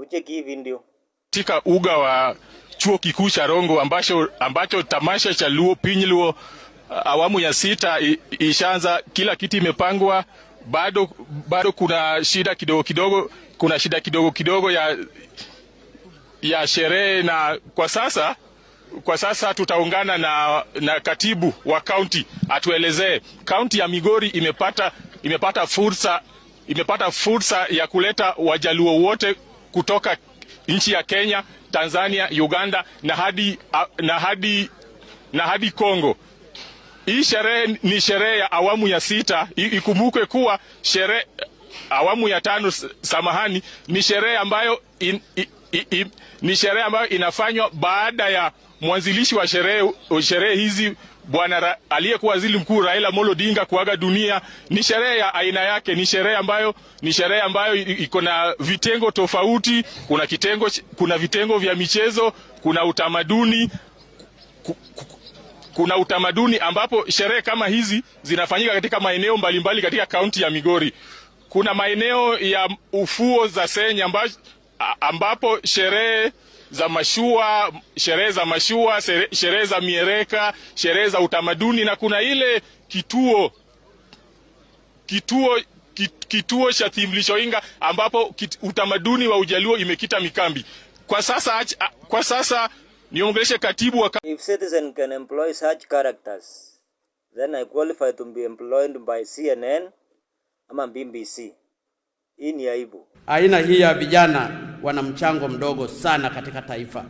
Hebu cheki hii video. Katika uga wa chuo kikuu cha Rongo ambacho tamasha cha Luo Piny Luo awamu ya 6 ishaanza, kila kiti imepangwa, bado kuna shida kidogo ya sherehe, na kwa sasa tutaungana na katibu wa county atuelezee county ya Migori imepata fursa ya kuleta Wajaluo wote kutoka nchi ya Kenya, Tanzania, Uganda na hadi Kongo. Hii sherehe ni sherehe ya awamu ya 6. Ikumbuke kuwa awamu ya 5, samahani, ni sherehe ambayo inafanywa baada ya mwanzilishi wa sherehe hizi bwana aliyekuwa waziri mkuu Raila Amolo Odinga kuaga dunia. Ni sherehe ya aina yake, ni sherehe ambayo iko na vitengo tofauti. Kuna vitengo vya michezo, kuna utamaduni ambapo sherehe kama hizi zinafanyika katika maeneo mbalimbali katika kaunti ya Migori. Kuna maeneo ya ufuo za Senya ambapo sherehe za mashua, sherehe za miereka, sherehe za utamaduni, na kuna ile kituo cha Thimlishoinga ambapo utamaduni wa Ujaluo imekita mikambi. Kwa sasa niongeleshe katibu wa If citizen can employ such characters, then I qualify to be employed by CNN ama BBC. Hii ni aibu. Aina hii ya vijana wana mchango mdogo sana katika taifa.